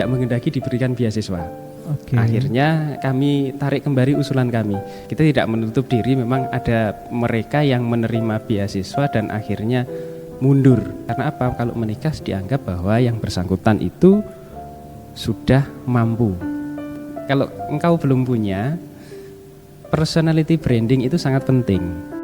tidak menghendaki diberikan beasiswa. Oke. Akhirnya kami tarik kembali usulan kami. Kita tidak menutup diri, memang ada mereka yang menerima beasiswa dan akhirnya mundur. Karena apa? Kalau menikah dianggap bahwa yang bersangkutan itu sudah mampu. Kalau engkau belum punya, personality branding itu sangat penting.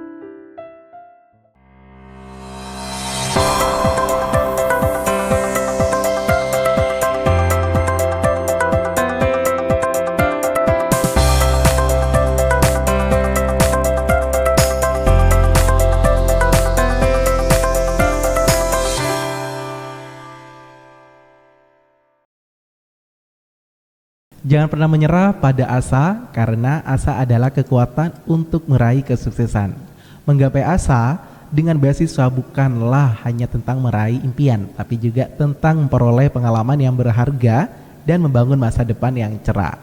Jangan pernah menyerah pada asa, karena asa adalah kekuatan untuk meraih kesuksesan. Menggapai asa dengan beasiswa bukanlah hanya tentang meraih impian, tapi juga tentang memperoleh pengalaman yang berharga dan membangun masa depan yang cerah.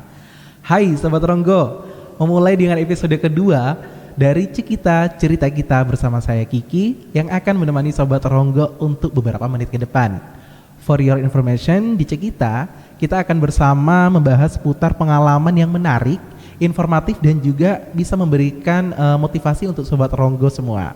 Hai Sobat Ronggo, memulai dengan episode kedua dari Cikita Cerita Kita bersama saya Kiki yang akan menemani Sobat Ronggo untuk beberapa menit ke depan. For your information, di Cikita kita akan bersama membahas seputar pengalaman yang menarik, informatif dan juga bisa memberikan motivasi untuk Sobat Ronggo semua.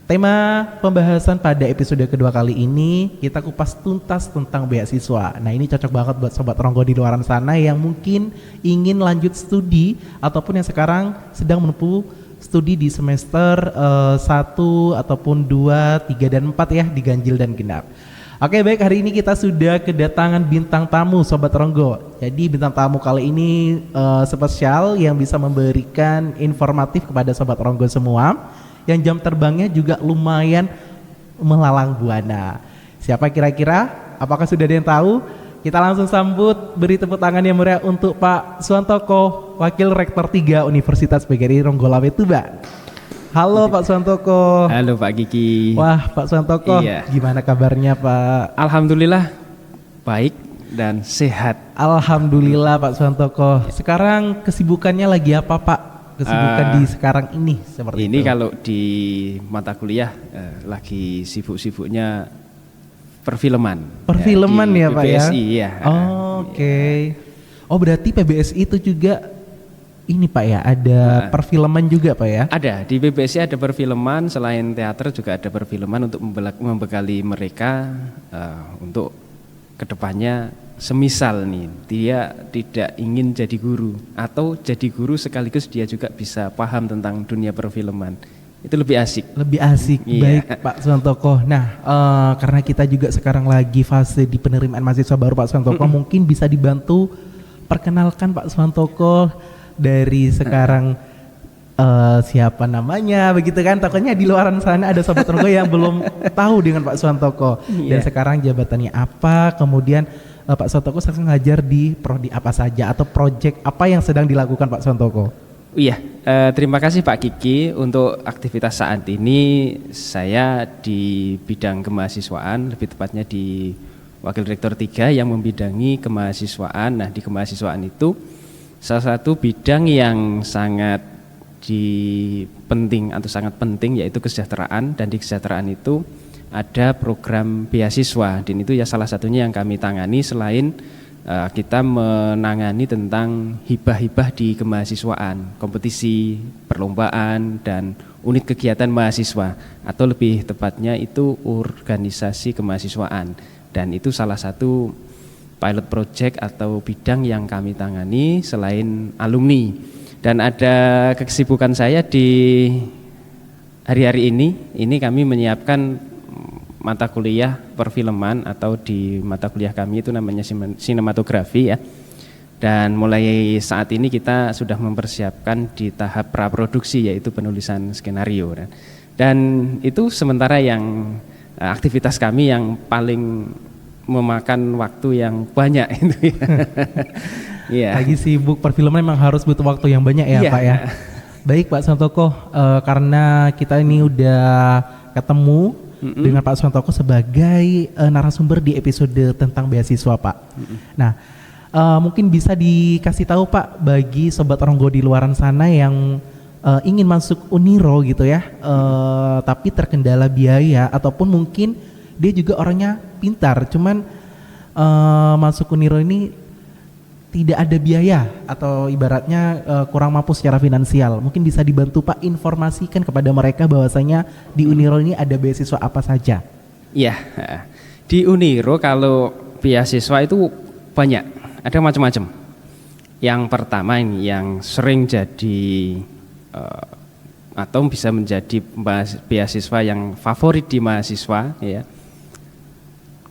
Tema pembahasan pada episode kedua kali ini kita kupas tuntas tentang beasiswa. Nah, ini cocok banget buat Sobat Ronggo di luar sana yang mungkin ingin lanjut studi ataupun yang sekarang sedang menempuh studi di semester 1 ataupun 2, 3 dan 4 ya, di ganjil dan genap. Oke, baik, hari ini kita sudah kedatangan bintang tamu Sobat Ronggo. Jadi bintang tamu kali ini spesial yang bisa memberikan informatif kepada Sobat Ronggo semua, yang jam terbangnya juga lumayan melalang buana. Siapa kira-kira? Apakah sudah ada yang tahu? Kita langsung sambut, beri tepuk tangan yang meriah untuk Pak Suwantoko, Wakil Rektor 3 Universitas PGRI Ronggolawe Tuban. Halo Pak Suwantoko. Halo Pak Kiki. Wah Pak Suwantoko, Iya. Gimana kabarnya Pak? Alhamdulillah baik dan sehat. Alhamdulillah Pak Suwantoko. Sekarang kesibukannya lagi apa Pak? Kesibukan di sekarang ini seperti Ini itu. kalau di mata kuliah lagi sibuk-sibuknya perfilman. Perfilman di ya Pak ya? PBSI, ya. Oke. Oh berarti PBSI itu juga ini Pak ya, ada perfilman juga Pak ya? Ada, di PBSI ada perfilman, selain teater juga ada perfilman untuk membekali mereka untuk kedepannya. Semisal nih dia tidak ingin jadi guru atau jadi guru sekaligus dia juga bisa paham tentang dunia perfilman, itu lebih asik. Lebih asik, Iya. Baik Pak Suwantoko. Nah, karena kita juga sekarang lagi fase di penerimaan mahasiswa baru Pak Suwantoko, mungkin bisa dibantu perkenalkan Pak Suwantoko dari sekarang siapa namanya, begitu kan? Takutnya di luar sana ada Sobat Ronggo yang belum tahu dengan Pak Suwantoko. Dan sekarang jabatannya apa, kemudian Pak Suwantoko sekarang ngajar di prodi apa saja atau proyek apa yang sedang dilakukan Pak Suwantoko? Iya, terima kasih Pak Kiki. Untuk aktivitas saat ini saya di bidang kemahasiswaan, lebih tepatnya di Wakil Rektor 3 yang membidangi kemahasiswaan. Nah, di kemahasiswaan itu salah satu bidang yang sangat penting atau sangat penting yaitu kesejahteraan, dan di kesejahteraan itu ada program beasiswa, dan itu ya salah satunya yang kami tangani selain kita menangani tentang hibah-hibah di kemahasiswaan, kompetisi, perlombaan, dan unit kegiatan mahasiswa, atau lebih tepatnya itu organisasi kemahasiswaan, dan itu salah satu pilot project atau bidang yang kami tangani selain alumni. Dan ada kesibukan saya di hari-hari ini kami menyiapkan mata kuliah perfilman, atau di mata kuliah kami itu namanya sinematografi ya. Dan mulai saat ini kita sudah mempersiapkan di tahap praproduksi, yaitu penulisan skenario. Dan itu sementara yang aktivitas kami yang paling memakan waktu yang banyak itu ya. Yeah. Lagi sibuk perfilman memang harus butuh waktu yang banyak ya Pak ya. Baik Pak Suwantoko, karena kita ini udah ketemu dengan Pak Suwantoko sebagai narasumber di episode tentang beasiswa Pak. Nah, mungkin bisa dikasih tahu Pak bagi Sobat Ronggo di luaran sana yang ingin masuk Uniro gitu ya, tapi terkendala biaya ataupun mungkin dia juga orangnya pintar, cuman masuk Uniro ini tidak ada biaya atau ibaratnya kurang mampu secara finansial, mungkin bisa dibantu Pak informasikan kepada mereka bahwasanya di Uniro ini ada beasiswa apa saja? Iya, di Uniro kalau beasiswa itu banyak, ada macam-macam. Yang pertama ini yang sering jadi atau bisa menjadi beasiswa yang favorit di mahasiswa ya.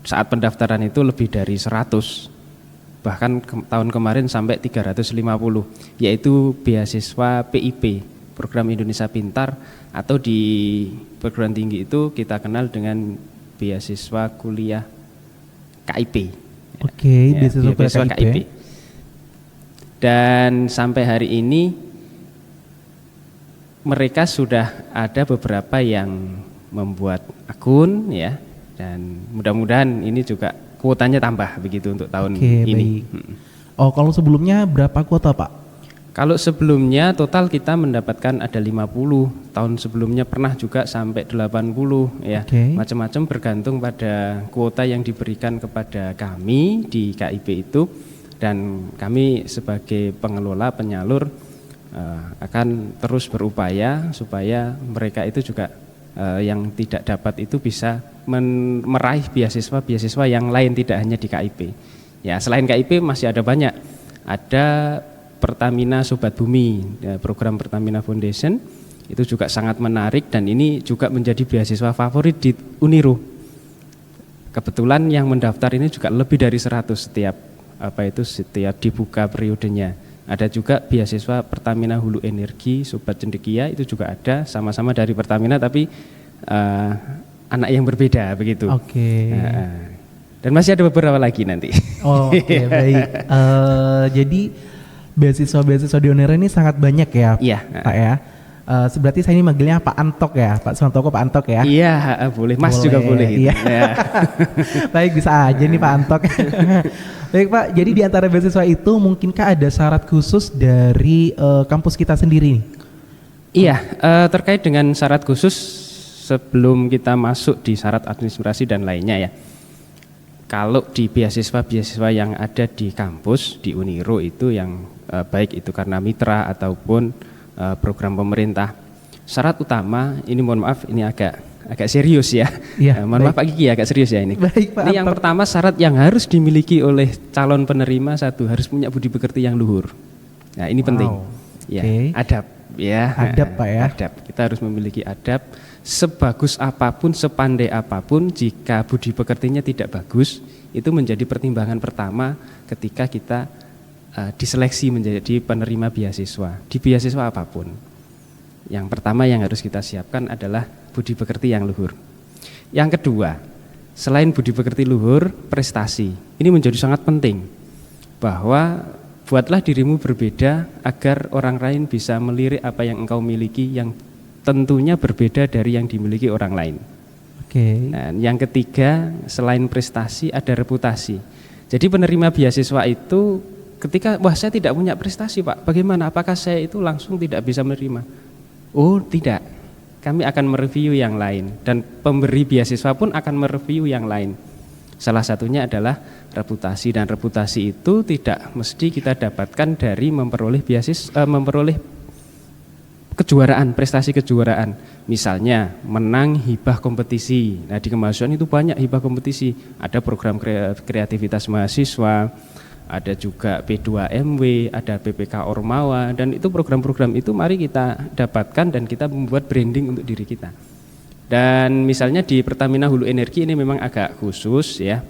Saat pendaftaran itu lebih dari 100, bahkan tahun kemarin sampai 350, yaitu beasiswa PIP, Program Indonesia Pintar, atau di perguruan tinggi itu kita kenal dengan beasiswa kuliah KIP. Oke, ya, beasiswa KIP. Dan sampai hari ini mereka sudah ada beberapa yang membuat akun ya, dan mudah-mudahan ini juga kuotanya tambah begitu untuk tahun ini. Baik. Oh, kalau sebelumnya berapa kuota Pak? Kalau sebelumnya total kita mendapatkan ada 50, tahun sebelumnya pernah juga sampai 80 ya. Macam-macam bergantung pada kuota yang diberikan kepada kami di KIP itu, dan kami sebagai pengelola penyalur akan terus berupaya supaya mereka itu juga yang tidak dapat itu bisa meraih beasiswa yang lain, tidak hanya di KIP. Ya, selain KIP masih ada banyak. Ada Pertamina Sobat Bumi, program Pertamina Foundation, itu juga sangat menarik dan ini juga menjadi beasiswa favorit di Uniro. Kebetulan yang mendaftar ini juga lebih dari 100 setiap dibuka periodenya. Ada juga beasiswa Pertamina Hulu Energi Sobat Cendekia, itu juga ada, sama-sama dari Pertamina tapi anak yang berbeda begitu. Dan masih ada beberapa lagi nanti. Baik. Jadi beasiswa di Uniro ini sangat banyak ya, Pak ya. Berarti saya ini manggilnya Pak Antok ya, Pak Suantoko, Pak Antok ya. Iya, boleh. Mas juga boleh. Iya. Baik, bisa aja nih Pak Antok. Baik Pak, jadi di antara beasiswa itu mungkinkah ada syarat khusus dari kampus kita sendiri? Iya, terkait dengan syarat khusus sebelum kita masuk di syarat administrasi dan lainnya ya. Kalau di beasiswa yang ada di kampus di Uniro itu yang baik itu karena mitra ataupun program pemerintah, syarat utama ini, mohon maaf ini agak serius ya. Mohon maaf Pak Kiki, agak serius ya ini. Baik, Pak, ini yang pertama, syarat yang harus dimiliki oleh calon penerima satu, harus punya budi pekerti yang luhur. Nah ini penting. Ya, adab ya. Adab Pak ya. Adab. Kita harus memiliki adab. Sebagus apapun, sepandai apapun, jika budi pekertinya tidak bagus, itu menjadi pertimbangan pertama ketika kita diseleksi menjadi penerima beasiswa di beasiswa apapun. Yang pertama yang harus kita siapkan adalah budi pekerti yang luhur. Yang kedua, selain budi pekerti luhur, prestasi. Ini menjadi sangat penting, bahwa buatlah dirimu berbeda agar orang lain bisa melirik apa yang engkau miliki yang tentunya berbeda dari yang dimiliki orang lain. Nah, yang ketiga, selain prestasi ada reputasi. Jadi penerima beasiswa itu ketika, wah saya tidak punya prestasi Pak, bagaimana? Apakah saya itu langsung tidak bisa menerima? Oh tidak, kami akan mereview yang lain dan pemberi beasiswa pun akan mereview yang lain. Salah satunya adalah reputasi, dan reputasi itu tidak mesti kita dapatkan dari memperoleh memperoleh kejuaraan, prestasi kejuaraan. Misalnya menang hibah kompetisi. Nah di kemahasiswaan itu banyak hibah kompetisi. Ada program kreativitas mahasiswa, ada juga P2MW, ada PPK Ormawa, dan itu program-program itu mari kita dapatkan dan kita membuat branding untuk diri kita. Dan misalnya di Pertamina Hulu Energi ini memang agak khusus ya.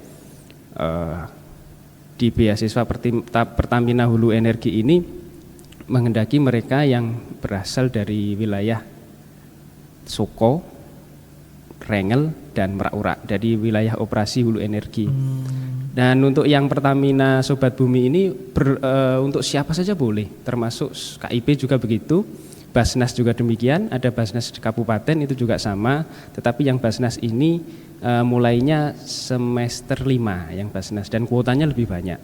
Di beasiswa Pertamina Hulu Energi ini menghendaki mereka yang berasal dari wilayah Soko, Rengel, dan Merak-Urak, dari wilayah operasi Hulu Energi. Dan untuk yang Pertamina Sobat Bumi ini untuk siapa saja boleh, termasuk KIP juga begitu, Basnas juga demikian, ada Basnas di kabupaten itu juga sama, tetapi yang Basnas ini mulainya semester 5 yang Basnas, dan kuotanya lebih banyak.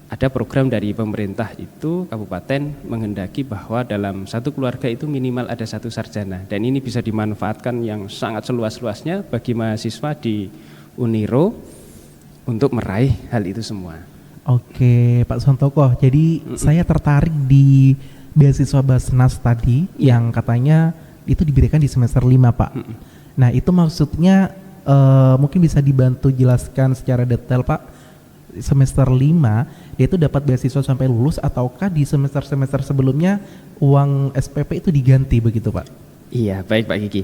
Ada program dari pemerintah itu, kabupaten menghendaki bahwa dalam satu keluarga itu minimal ada satu sarjana, dan ini bisa dimanfaatkan yang sangat seluas-luasnya bagi mahasiswa di Uniro. untuk meraih hal itu semua. Oke, Pak Santoko. Jadi saya tertarik di beasiswa Basnas tadi yang katanya itu diberikan di semester 5, Pak. Nah, itu maksudnya mungkin bisa dibantu jelaskan secara detail, Pak. Semester 5 dia itu dapat beasiswa sampai lulus ataukah di semester-semester sebelumnya uang SPP itu diganti begitu, Pak? Iya, baik Pak Kiki.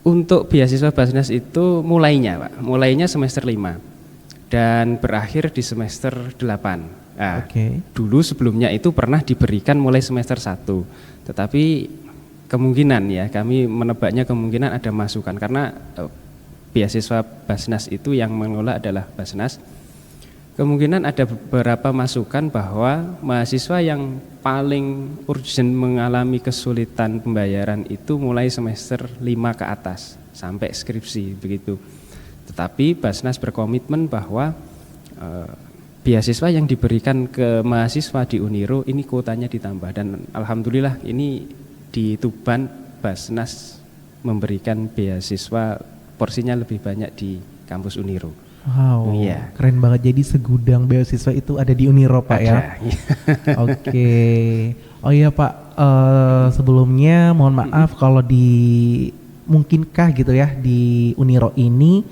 Untuk beasiswa Basnas itu mulainya semester 5 dan berakhir di semester 8. Nah, dulu sebelumnya itu pernah diberikan mulai semester 1. Tetapi kemungkinan ya, kami menebaknya kemungkinan ada masukan karena beasiswa Basnas itu yang mengelola adalah Basnas. Kemungkinan ada beberapa masukan bahwa mahasiswa yang paling urgent mengalami kesulitan pembayaran itu mulai semester 5 ke atas sampai skripsi begitu. Tetapi Basnas berkomitmen bahwa beasiswa yang diberikan ke mahasiswa di Uniro ini kuotanya ditambah dan alhamdulillah ini di Tuban Basnas memberikan beasiswa porsinya lebih banyak di kampus Uniro. Wow, keren banget. Jadi segudang beasiswa itu ada di Uniro, Pak, ya? Oke. Oh iya, Pak, sebelumnya mohon maaf kalau mungkinkah gitu ya di Uniro ini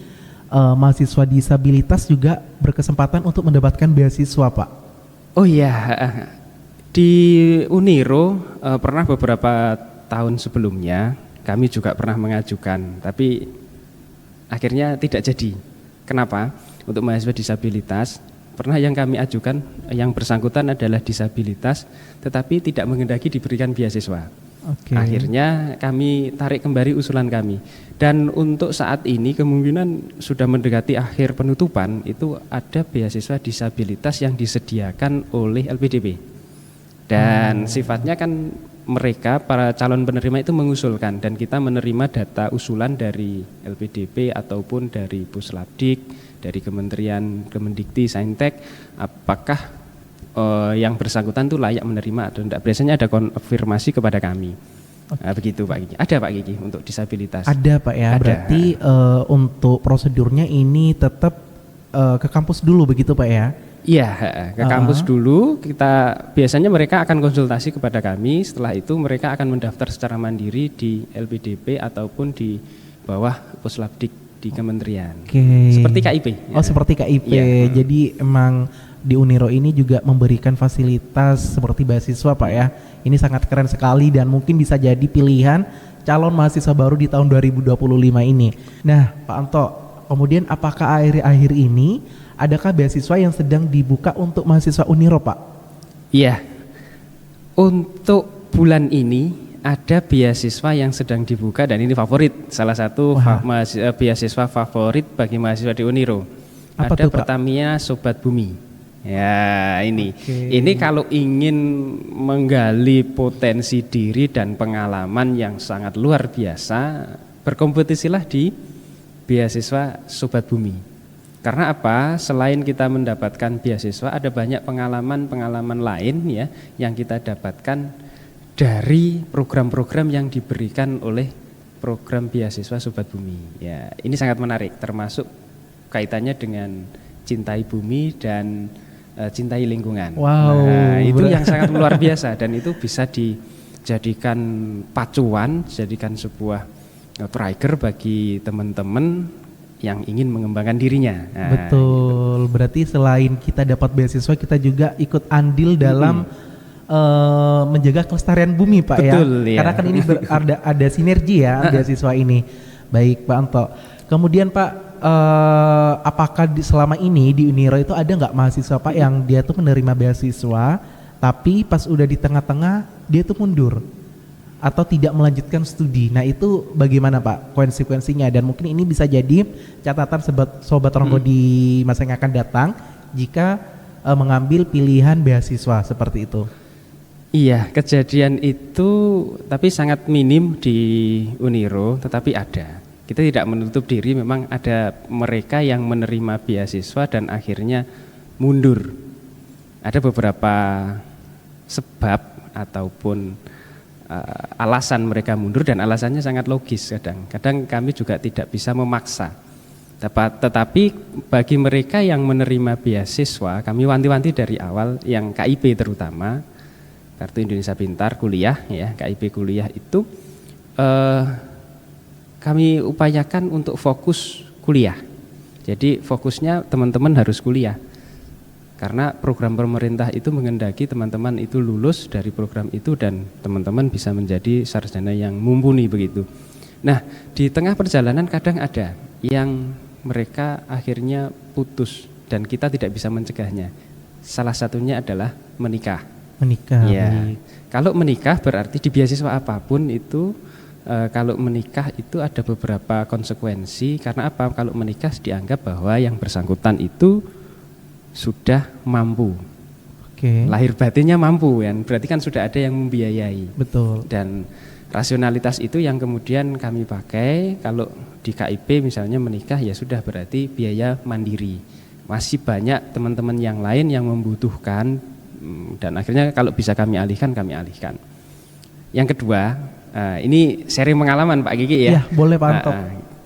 mahasiswa disabilitas juga berkesempatan untuk mendapatkan beasiswa, Pak? Oh iya, di Uniro pernah beberapa tahun sebelumnya kami juga pernah mengajukan, tapi akhirnya tidak jadi. Kenapa? Untuk mahasiswa disabilitas, pernah yang kami ajukan yang bersangkutan adalah disabilitas, tetapi tidak menghendaki diberikan beasiswa. Akhirnya kami tarik kembali usulan kami. Dan untuk saat ini kemungkinan sudah mendekati akhir penutupan, itu ada beasiswa disabilitas yang disediakan oleh LPDP. Dan sifatnya kan mereka para calon penerima itu mengusulkan dan kita menerima data usulan dari LPDP ataupun dari Puslabdik, dari Kementerian Kemendikti, Saintek, apakah yang bersangkutan itu layak menerima atau tidak. Biasanya ada konfirmasi kepada kami. Nah, begitu Pak Kiki. Ada Pak Kiki untuk disabilitas? Ada Pak ya. Ada. Berarti untuk prosedurnya ini tetap ke kampus dulu begitu Pak ya? Iya, ke kampus dulu. Kita biasanya mereka akan konsultasi kepada kami. Setelah itu mereka akan mendaftar secara mandiri di LPDP ataupun di bawah Puslabdik di kementerian. Seperti KIP. Oh, seperti KIP. Jadi emang di Uniro ini juga memberikan fasilitas seperti beasiswa Pak ya. Ini sangat keren sekali dan mungkin bisa jadi pilihan calon mahasiswa baru di tahun 2025 ini. Nah, Pak Anto, kemudian apakah akhir-akhir ini adakah beasiswa yang sedang dibuka untuk mahasiswa Uniro, Pak? Iya, untuk bulan ini ada beasiswa yang sedang dibuka dan ini favorit, salah satu beasiswa favorit bagi mahasiswa di Uniro. Apa ada tuh, Pak? Pertamina Sobat Bumi. Ya ini kalau ingin menggali potensi diri dan pengalaman yang sangat luar biasa, berkompetisilah di beasiswa Sobat Bumi. Karena apa? Selain kita mendapatkan beasiswa, ada banyak pengalaman-pengalaman lain ya yang kita dapatkan dari program-program yang diberikan oleh program beasiswa Sobat Bumi. Ya, ini sangat menarik, termasuk kaitannya dengan cintai bumi dan cintai lingkungan. Wow. Nah, itu yang sangat luar biasa dan itu bisa dijadikan pacuan, dijadikan sebuah trigger bagi teman-teman yang ingin mengembangkan dirinya. Nah, betul. Gitu. Berarti selain kita dapat beasiswa, kita juga ikut andil dalam menjaga kelestarian bumi, Pak. Betul, ya. Karena kan ini ada sinergi ya beasiswa ini. Baik, Pak Anto. Kemudian Pak, apakah selama ini di Uniro itu ada nggak mahasiswa Pak yang dia tuh menerima beasiswa, tapi pas udah di tengah-tengah dia tuh mundur atau tidak melanjutkan studi? Nah itu bagaimana Pak konsekuensinya, dan mungkin ini bisa jadi catatan sobat Ronggo di masa yang akan datang jika mengambil pilihan beasiswa seperti itu. Iya, kejadian itu tapi sangat minim di Uniro, tetapi ada. Kita tidak menutup diri, memang ada mereka yang menerima beasiswa dan akhirnya mundur. Ada beberapa sebab ataupun alasan mereka mundur dan alasannya sangat logis kadang. Kadang kami juga tidak bisa memaksa. Tetapi bagi mereka yang menerima beasiswa, kami wanti-wanti dari awal, yang KIP terutama, Kartu Indonesia Pintar kuliah, ya KIP kuliah itu kami upayakan untuk fokus kuliah. Jadi fokusnya teman-teman harus kuliah. Karena program pemerintah itu menghendaki teman-teman itu lulus dari program itu dan teman-teman bisa menjadi sarjana yang mumpuni begitu. Nah, di tengah perjalanan kadang ada yang mereka akhirnya putus dan kita tidak bisa mencegahnya. Salah satunya adalah menikah. Menikah. Ya. Baik. Kalau menikah berarti di beasiswa apapun itu kalau menikah itu ada beberapa konsekuensi. Karena apa? Kalau menikah dianggap bahwa yang bersangkutan itu sudah mampu. Oke. Lahir batinnya mampu kan. Berarti kan sudah ada yang membiayai. Betul. Dan rasionalitas itu yang kemudian kami pakai. Kalau di KIP misalnya menikah ya sudah berarti biaya mandiri. Masih banyak teman-teman yang lain yang membutuhkan dan akhirnya kalau bisa kami alihkan, kami alihkan. Yang kedua, ini sharing pengalaman Pak Kiki ya. Iya, boleh Pak Antok.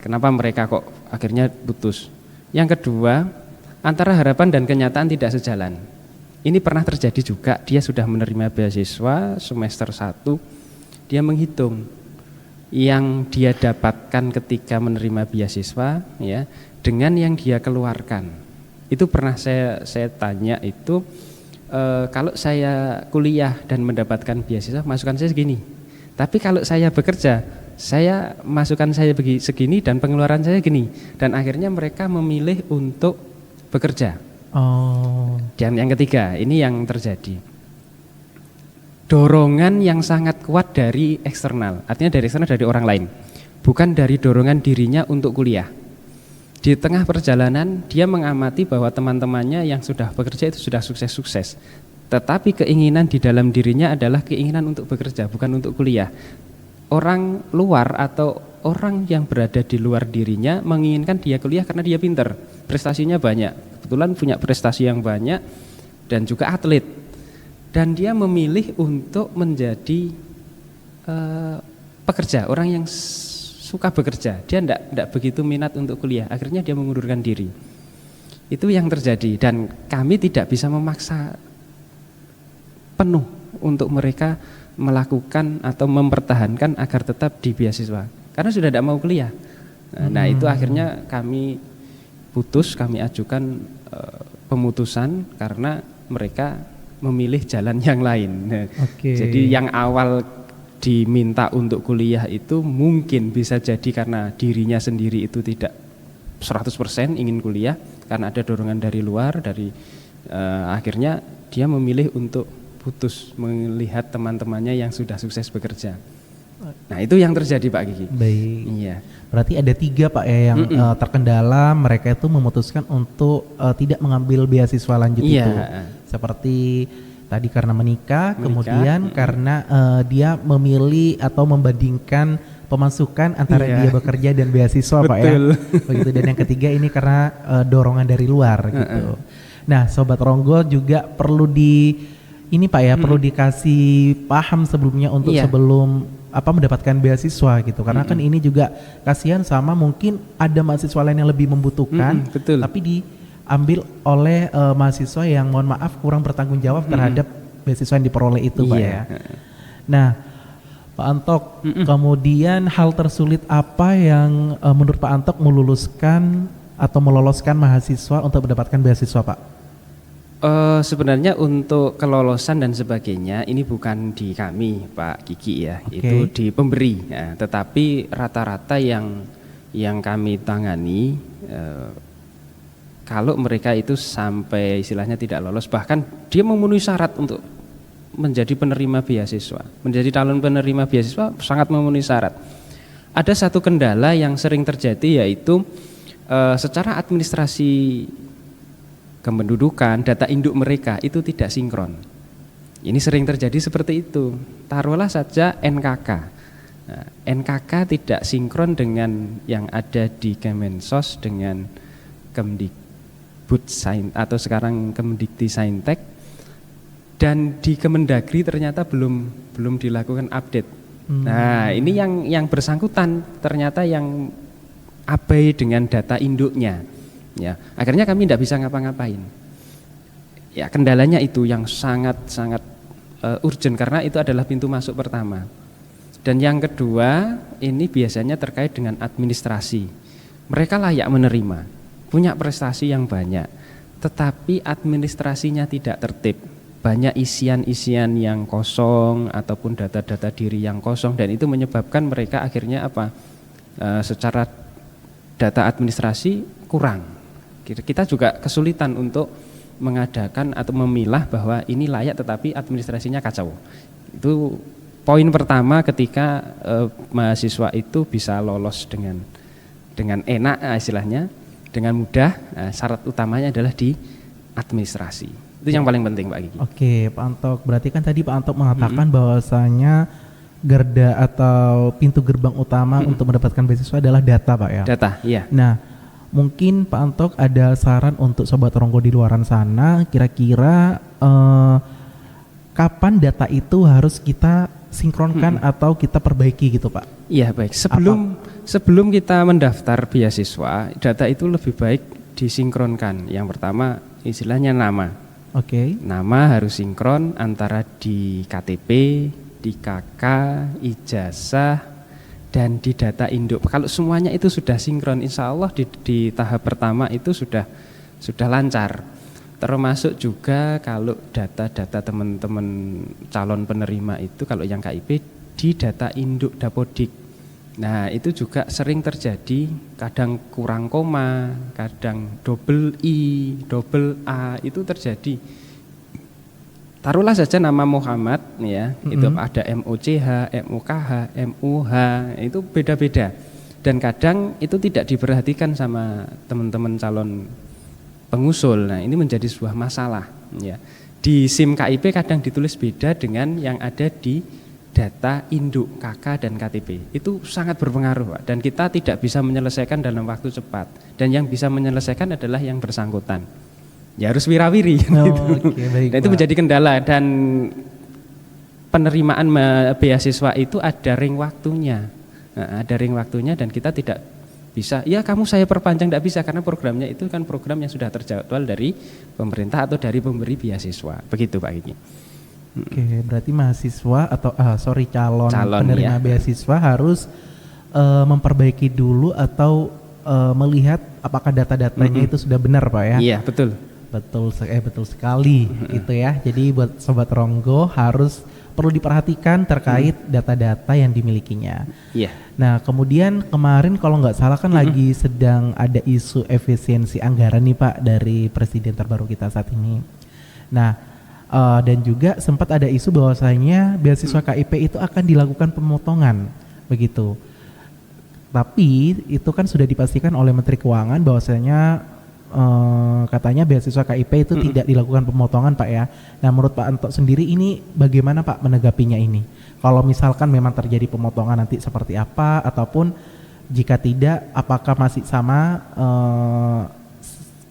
Kenapa mereka kok akhirnya putus? Yang kedua, antara harapan dan kenyataan tidak sejalan. Ini pernah terjadi juga, dia sudah menerima beasiswa semester 1, dia menghitung yang dia dapatkan ketika menerima beasiswa ya dengan yang dia keluarkan. Itu pernah saya tanya itu, kalau saya kuliah dan mendapatkan beasiswa masukan saya segini. Tapi kalau saya bekerja, saya masukan saya segini dan pengeluaran saya gini. Dan akhirnya mereka memilih untuk bekerja. Oh. Dan yang ketiga, ini yang terjadi. Dorongan yang sangat kuat dari eksternal, artinya dari eksternal, dari orang lain. Bukan dari dorongan dirinya untuk kuliah. Di tengah perjalanan, dia mengamati bahwa teman-temannya yang sudah bekerja itu sudah sukses-sukses. Tetapi keinginan di dalam dirinya adalah keinginan untuk bekerja, bukan untuk kuliah. Orang luar atau orang yang berada di luar dirinya menginginkan dia kuliah karena dia pintar, prestasinya banyak, kebetulan punya prestasi yang banyak dan juga atlet, dan dia memilih untuk menjadi pekerja, orang yang suka bekerja. Dia tidak begitu minat untuk kuliah, akhirnya dia mengundurkan diri. Itu yang terjadi dan kami tidak bisa memaksa penuh untuk mereka melakukan atau mempertahankan agar tetap di beasiswa karena sudah tidak mau kuliah. Nah itu akhirnya kami putus, kami ajukan pemutusan karena mereka memilih jalan yang lain. Jadi yang awal diminta untuk kuliah itu mungkin bisa jadi karena dirinya sendiri itu tidak 100% ingin kuliah karena ada dorongan dari luar, akhirnya dia memilih untuk putus melihat teman-temannya yang sudah sukses bekerja. Nah itu yang terjadi Pak Kiki. Baik. Iya. Berarti ada 3 Pak ya yang terkendala, mereka itu memutuskan untuk tidak mengambil beasiswa lanjut itu. Seperti tadi karena menikah. Kemudian karena dia memilih atau membandingkan pemasukan antara dia bekerja dan beasiswa Pak ya. Begitu. Dan yang ketiga ini karena dorongan dari luar gitu. Nah Sobat Ronggo juga perlu ini Pak ya, perlu dikasih paham sebelumnya untuk sebelum mendapatkan beasiswa gitu. Karena kan ini juga kasihan sama mungkin ada mahasiswa lain yang lebih membutuhkan, tapi diambil oleh mahasiswa yang mohon maaf kurang bertanggung jawab terhadap beasiswa yang diperoleh itu Pak ya. Nah Pak Antok, kemudian hal tersulit apa yang menurut Pak Antok meluluskan atau meloloskan mahasiswa untuk mendapatkan beasiswa Pak? Sebenarnya untuk kelolosan dan sebagainya ini bukan di kami Pak Kiki ya, itu di pemberi. Ya, tetapi rata-rata yang kami tangani kalau mereka itu sampai istilahnya tidak lolos, bahkan dia memenuhi syarat untuk menjadi penerima beasiswa, menjadi calon penerima beasiswa sangat memenuhi syarat. Ada satu kendala yang sering terjadi yaitu secara administrasi kependudukan, data induk mereka itu tidak sinkron. Ini sering terjadi seperti itu. Taruhlah saja NKK. Nah, NKK tidak sinkron dengan yang ada di Kemensos dengan Kemdikbud atau sekarang Kemdikti-Saintek, dan di Kemendagri ternyata belum dilakukan update. Nah, ini yang bersangkutan ternyata yang abai dengan data induknya. Ya, akhirnya kami tidak bisa ngapa-ngapain. Ya, kendalanya itu yang sangat urgent karena itu adalah pintu masuk pertama. Dan yang kedua, ini biasanya terkait dengan administrasi. Mereka layak menerima, punya prestasi yang banyak, tetapi administrasinya tidak tertib. Banyak isian-isian yang kosong ataupun data-data diri yang kosong, dan itu menyebabkan mereka akhirnya secara data administrasi kurang. Kita juga kesulitan untuk mengadakan atau memilah bahwa ini layak tetapi administrasinya kacau. Itu poin pertama ketika mahasiswa itu bisa lolos dengan enak istilahnya, dengan mudah. Syarat utamanya adalah di administrasi. Itu yang paling penting Pak Gigi. Oke, Pak Antok. Berarti kan tadi Pak Antok mengatakan bahwasanya garda atau pintu gerbang utama untuk mendapatkan beasiswa adalah data, Pak ya. Data, iya. Nah, mungkin Pak Antok ada saran untuk Sobat Ronggo di luaran sana, kira-kira kapan data itu harus kita sinkronkan atau kita perbaiki gitu Pak? Iya baik, sebelum kita mendaftar beasiswa, data itu lebih baik disinkronkan. Yang pertama istilahnya nama. Oke. Nama harus sinkron antara di KTP, di KK, ijazah, dan di data induk. Kalau semuanya itu sudah sinkron, insya Allah di tahap pertama itu sudah lancar. Termasuk juga kalau data-data teman-teman calon penerima itu, kalau yang KIP di data induk Dapodik. Nah itu juga sering terjadi, kadang kurang koma, kadang double I, double A, itu terjadi. Taruhlah saja nama Muhammad ya, itu ada MOCH, MOKH, MUH, itu beda-beda. Dan kadang itu tidak diperhatikan sama teman-teman calon pengusul. Nah ini menjadi sebuah masalah ya. Di SIM KIP kadang ditulis beda dengan yang ada di data induk KK dan KTP. Itu sangat berpengaruh Pak. Dan kita tidak bisa menyelesaikan dalam waktu cepat. Dan yang bisa menyelesaikan adalah yang bersangkutan. Ya harus wirawiri gitu. Baik, dan itu menjadi kendala. Dan penerimaan beasiswa itu ada ring waktunya. Nah, ada ring waktunya dan kita tidak bisa, ya kamu saya perpanjang, tidak bisa karena programnya itu kan program yang sudah terjadwal dari pemerintah atau dari pemberi beasiswa. Begitu Pak Gigi. Oke, berarti mahasiswa atau calon penerima beasiswa harus memperbaiki dulu atau melihat apakah data-datanya itu sudah benar Pak ya? Iya betul. Betul sekali gitu ya. Jadi buat Sobat Ronggo perlu diperhatikan terkait data-data yang dimilikinya. Iya. Nah kemudian kemarin kalau nggak salah kan lagi sedang ada isu efisiensi anggaran nih Pak dari presiden terbaru kita saat ini. Nah dan juga sempat ada isu bahwasanya beasiswa KIP itu akan dilakukan pemotongan begitu. Tapi itu kan sudah dipastikan oleh Menteri Keuangan bahwasanya katanya beasiswa KIP itu tidak dilakukan pemotongan Pak ya. Nah menurut Pak Antok sendiri ini bagaimana Pak menanggapinya ini? Kalau misalkan memang terjadi pemotongan nanti seperti apa, ataupun jika tidak apakah masih sama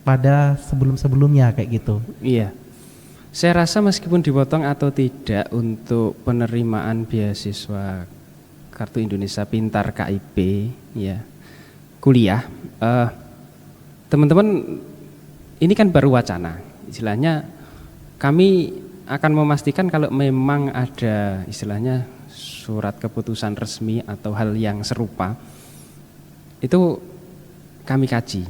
pada sebelum-sebelumnya kayak gitu? Iya. Saya rasa meskipun dipotong atau tidak untuk penerimaan beasiswa Kartu Indonesia Pintar KIP ya kuliah, teman-teman ini kan baru wacana. Istilahnya kami akan memastikan kalau memang ada istilahnya surat keputusan resmi atau hal yang serupa itu kami kaji.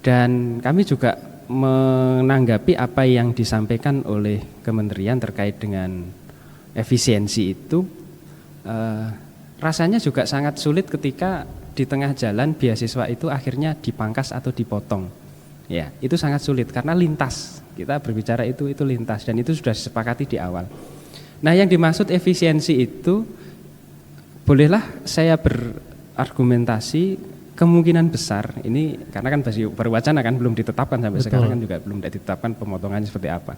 Dan kami juga menanggapi apa yang disampaikan oleh kementerian terkait dengan efisiensi itu, rasanya juga sangat sulit ketika di tengah jalan beasiswa itu akhirnya dipangkas atau dipotong. Ya, itu sangat sulit karena lintas. Kita berbicara itu lintas dan itu sudah disepakati di awal. Nah, yang dimaksud efisiensi itu bolehlah saya berargumentasi kemungkinan besar ini karena kan baru wacana kan belum ditetapkan sampai sekarang kan juga belum ditetapkan pemotongannya seperti apa.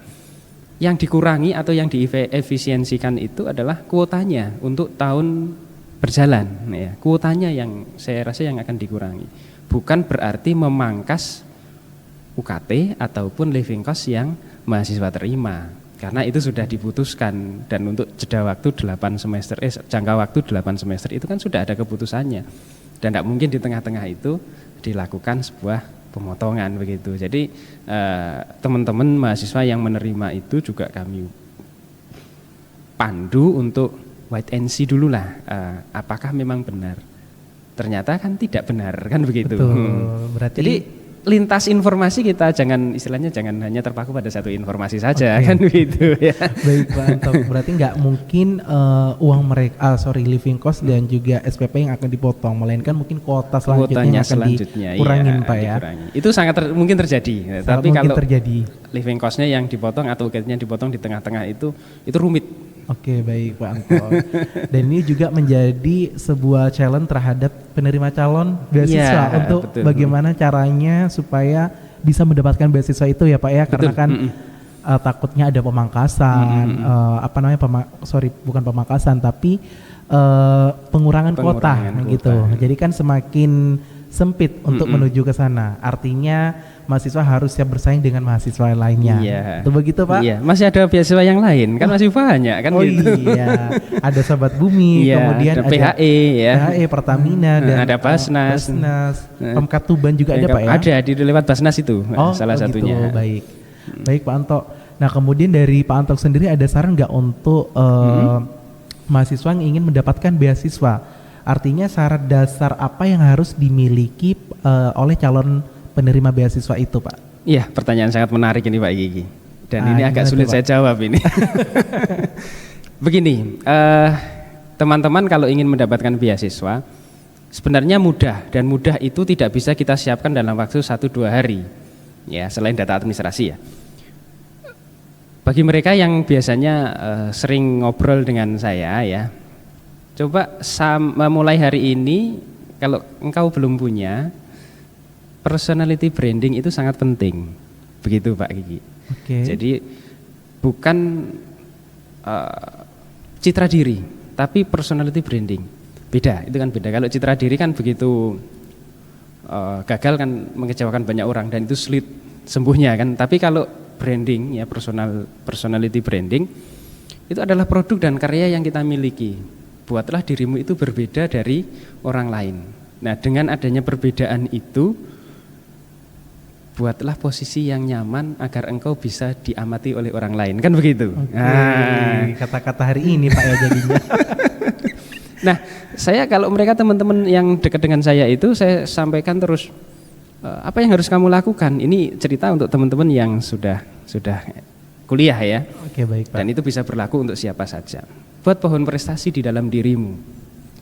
Yang dikurangi atau yang diefisiensikan itu adalah kuotanya untuk tahun berjalan ya. Kuotanya yang saya rasa yang akan dikurangi. Bukan berarti memangkas UKT ataupun living cost yang mahasiswa terima. Karena itu sudah diputuskan dan untuk jangka waktu 8 semester itu kan sudah ada keputusannya. dan tidak mungkin di tengah-tengah itu dilakukan sebuah pemotongan begitu. Jadi teman-teman mahasiswa yang menerima itu juga kami pandu untuk wait and see dulu lah, apakah memang benar. Ternyata kan tidak benar kan begitu. Berarti jadi lintas informasi kita jangan hanya terpaku pada satu informasi saja kan begitu ya. Baik Pak Anto, berarti nggak mungkin uang mereka, living cost dan juga SPP yang akan dipotong, melainkan mungkin kuota selanjutnya yang akan dikurangin Pak ya. Itu sangat mungkin terjadi. Tapi kalau living cost-nya yang dipotong atau UKT-nya dipotong di tengah-tengah itu rumit. Oke, baik Pak Anto. Dan ini juga menjadi sebuah challenge terhadap penerima calon beasiswa untuk bagaimana caranya supaya bisa mendapatkan beasiswa itu ya Pak ya, karena kan takutnya ada pemangkasan, bukan pemangkasan tapi pengurangan kuota gitu. Jadi kan semakin sempit untuk menuju ke sana. Artinya mahasiswa harus siap bersaing dengan mahasiswa lainnya. Itu begitu Pak? Iya, masih ada beasiswa yang lain kan masih banyak kan gitu. Iya, ada Sobat Bumi, kemudian ada PHE ya. PHE, Pertamina dan ada Basnas. Pemkat Tuban juga ada Pak ya? Ada di lewat Basnas itu salah satunya. Gitu. Baik Pak Anto. Nah, kemudian dari Pak Anto sendiri ada saran nggak untuk mahasiswa yang ingin mendapatkan beasiswa? Artinya syarat dasar apa yang harus dimiliki oleh calon penerima beasiswa itu Pak? Iya, pertanyaan sangat menarik ini Pak Gigi. Dan ini agak sulit saya jawab ini. Begini, teman-teman kalau ingin mendapatkan beasiswa sebenarnya mudah, dan mudah itu tidak bisa kita siapkan dalam waktu 1-2 hari. Ya, selain data administrasi ya. Bagi mereka yang biasanya sering ngobrol dengan saya ya, coba mulai hari ini kalau engkau belum punya personality branding itu sangat penting, begitu Pak Gigi. Jadi bukan citra diri, tapi personality branding. Beda, itu kan beda. Kalau citra diri kan begitu gagal kan mengecewakan banyak orang dan itu sulit sembuhnya kan. Tapi kalau branding ya personality branding itu adalah produk dan karya yang kita miliki. Buatlah dirimu itu berbeda dari orang lain. Nah, dengan adanya perbedaan itu, buatlah posisi yang nyaman agar engkau bisa diamati oleh orang lain, kan begitu. Kata-kata hari ini Pak ya jadinya. Nah, saya kalau mereka teman-teman yang dekat dengan saya itu saya sampaikan terus apa yang harus kamu lakukan. Ini cerita untuk teman-teman yang sudah kuliah ya. Baik Pak. Dan itu bisa berlaku untuk siapa saja. Buat pohon prestasi di dalam dirimu.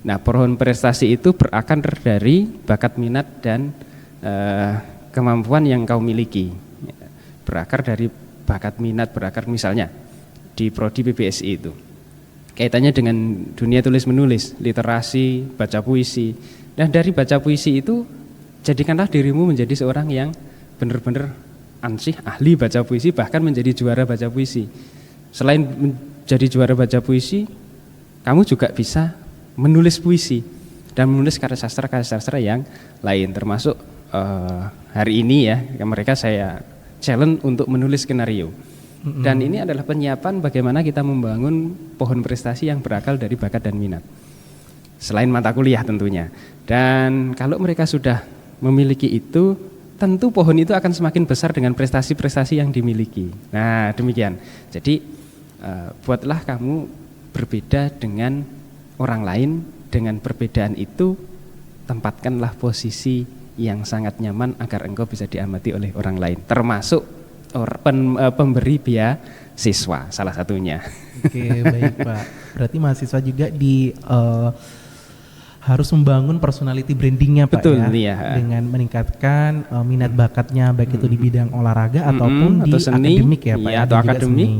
Nah, pohon prestasi itu berakar dari bakat minat dan kemampuan yang kau miliki. Berakar dari bakat minat, berakar misalnya di prodi PBSI itu kaitannya dengan dunia tulis menulis, literasi, baca puisi. Dan dari baca puisi itu jadikanlah dirimu menjadi seorang yang benar-benar ansih, ahli baca puisi, bahkan menjadi juara baca puisi. Selain menjadi juara baca puisi, kamu juga bisa menulis puisi dan menulis karya sastra yang lain, termasuk hari ini ya, mereka saya challenge untuk menulis skenario. Dan ini adalah penyiapan bagaimana kita membangun pohon prestasi yang berakal dari bakat dan minat. Selain mata kuliah tentunya. Dan kalau mereka sudah memiliki itu, tentu pohon itu akan semakin besar dengan prestasi-prestasi yang dimiliki. Nah, demikian. Jadi buatlah kamu berbeda dengan orang lain. Dengan perbedaan itu tempatkanlah posisi yang sangat nyaman agar engkau bisa diamati oleh orang lain, termasuk pemberi beasiswa salah satunya. Baik Pak. Berarti mahasiswa juga harus membangun personality brandingnya Pak. Betul, ya, dengan meningkatkan minat bakatnya baik itu di bidang olahraga ataupun di seni, akademik ya Pak. Iya, atau akademik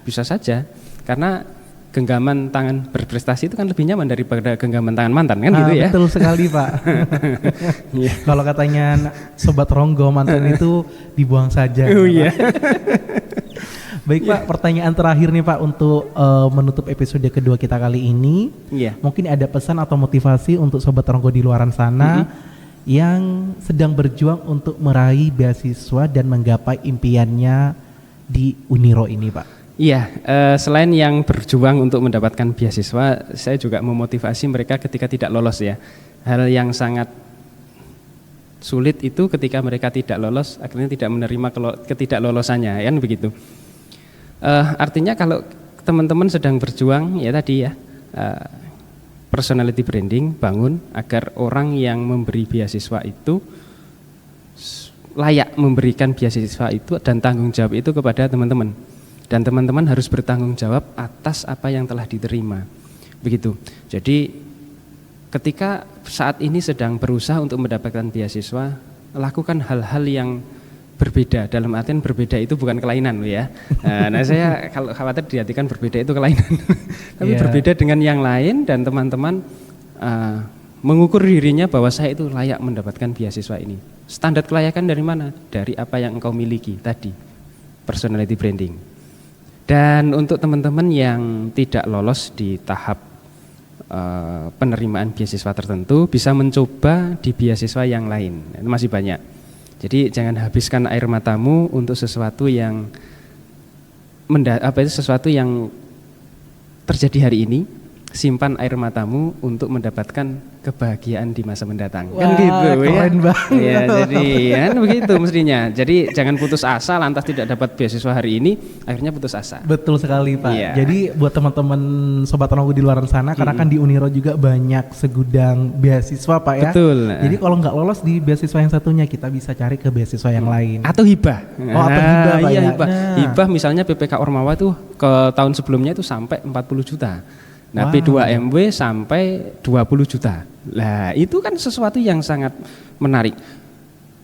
bisa saja, karena genggaman tangan berprestasi itu kan lebih nyaman daripada genggaman tangan mantan kan gitu ya. Betul sekali Pak. Kalau katanya Sobat Ronggo, mantan itu dibuang saja. Baik Pak, pertanyaan terakhir nih Pak untuk menutup episode kedua kita kali ini. Mungkin ada pesan atau motivasi untuk Sobat Ronggo di luaran sana yang sedang berjuang untuk meraih beasiswa dan menggapai impiannya di Uniro ini Pak. Iya, selain yang berjuang untuk mendapatkan beasiswa, saya juga memotivasi mereka ketika tidak lolos ya. Hal yang sangat sulit itu ketika mereka tidak lolos, akhirnya tidak menerima ketidaklolosannya, kan begitu. Artinya kalau teman-teman sedang berjuang ya tadi ya, personality branding, bangun agar orang yang memberi beasiswa itu layak memberikan beasiswa itu dan tanggung jawab itu kepada teman-teman. Dan teman-teman harus bertanggung jawab atas apa yang telah diterima. Begitu. Jadi ketika saat ini sedang berusaha untuk mendapatkan beasiswa, lakukan hal-hal yang berbeda. Dalam artian berbeda itu bukan kelainan ya. Nah saya kalau khawatir diartikan berbeda itu kelainan. Tapi berbeda dengan yang lain dan teman-teman mengukur dirinya bahwa saya itu layak mendapatkan beasiswa ini. Standar kelayakan dari mana? Dari apa yang engkau miliki tadi, personality branding. Dan untuk teman-teman yang tidak lolos di tahap penerimaan beasiswa tertentu, bisa mencoba di beasiswa yang lain. Itu masih banyak. Jadi jangan habiskan air matamu untuk sesuatu yang sesuatu yang terjadi hari ini. Simpan air matamu untuk mendapatkan kebahagiaan di masa mendatang. Wah, kan gitu keren ya. banget. Ya, jadi kan begitu mestinya. Jadi jangan putus asa lantas tidak dapat beasiswa hari ini, akhirnya putus asa. Betul sekali Pak. Iya. Jadi buat teman-teman Sobat Ronggo di luar sana, karena kan di Uniro juga banyak segudang beasiswa Pak ya. Betul. Jadi kalau nggak lolos di beasiswa yang satunya, kita bisa cari ke beasiswa yang lain. Atau hibah. Oh, atau hibah Pak iya, ya. hibah. Nah. Hibah misalnya PPK Ormawa tuh ke tahun sebelumnya itu sampai 40 juta. Nah, Wow. P2MW sampai 20 juta. Lah, itu kan sesuatu yang sangat menarik.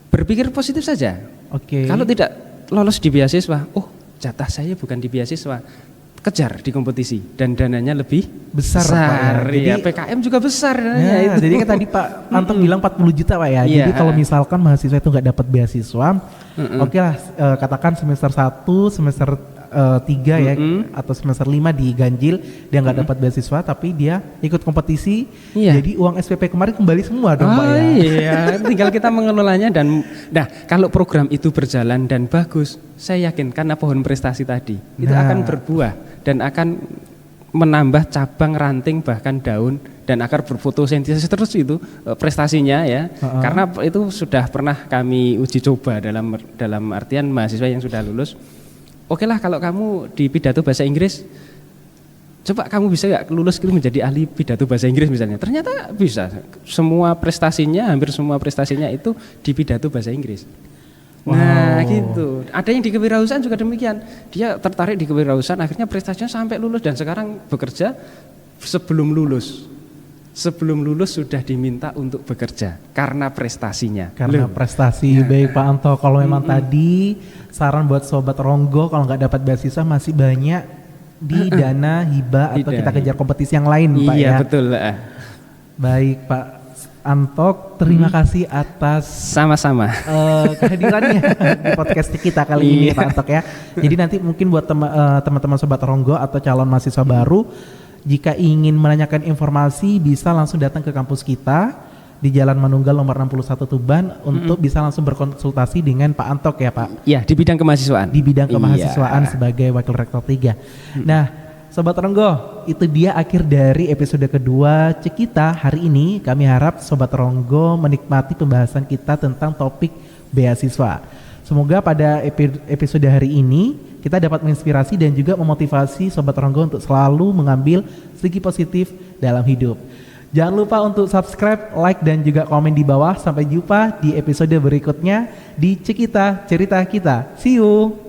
Berpikir positif saja. Oke. Kalau tidak lolos di beasiswa, oh, jatah saya bukan di beasiswa. Kejar di kompetisi dan dananya lebih Besar, Pak, ya. Ya, PKM juga besar dananya Nah, itu. jadi kan tadi Pak Antok bilang 40 juta Pak ya. Iya. Jadi kalau misalkan mahasiswa itu nggak dapat beasiswa, oke lah, katakan semester 1, semester 3 ya, atau semester 5 diganjil, dia nggak dapat beasiswa tapi dia ikut kompetisi. Iya. Jadi uang SPP kemarin kembali semua dong Pak ya. Iya, tinggal kita mengelolanya dan nah kalau program itu berjalan dan bagus, saya yakin karena pohon prestasi tadi itu akan berbuah dan akan menambah cabang, ranting, bahkan daun dan akar berfotosintesis terus itu prestasinya ya. Karena itu sudah pernah kami uji coba dalam artian mahasiswa yang sudah lulus. Oke lah kalau kamu di pidato bahasa Inggris, coba kamu bisa nggak lulus menjadi ahli pidato bahasa Inggris misalnya. Ternyata bisa. Hampir semua prestasinya itu di pidato bahasa Inggris. Nah gitu. Ada yang di kewirausahaan juga demikian. Dia tertarik di kewirausahaan, akhirnya prestasinya sampai lulus dan sekarang bekerja sebelum lulus. Sebelum lulus sudah diminta untuk bekerja karena prestasinya. Karena prestasi. Baik Pak Anto, kalau memang tadi saran buat Sobat Ronggo kalau nggak dapat beasiswa masih banyak di dana hibah atau kita kejar kompetisi yang lain Pak ya. Iya betul. Baik Pak Antok, terima kasih atas sama-sama kehadirannya di podcast kita kali ini Pak Antok ya. Jadi nanti mungkin buat teman-teman Sobat Ronggo atau calon mahasiswa baru, jika ingin menanyakan informasi bisa langsung datang ke kampus kita di Jalan Manunggal nomor 61 Tuban untuk bisa langsung berkonsultasi dengan Pak Antok ya Pak. Iya, di bidang kemahasiswaan. Di bidang kemahasiswaan sebagai Wakil Rektor 3. Nah, Sobat Ronggo, itu dia akhir dari episode kedua Cekita hari ini. Kami harap Sobat Ronggo menikmati pembahasan kita tentang topik beasiswa. Semoga pada episode hari ini kita dapat menginspirasi dan juga memotivasi Sobat Ronggo untuk selalu mengambil segi positif dalam hidup. Jangan lupa untuk subscribe, like, dan juga komen di bawah. Sampai jumpa di episode berikutnya di Cekita Cerita Kita. See you!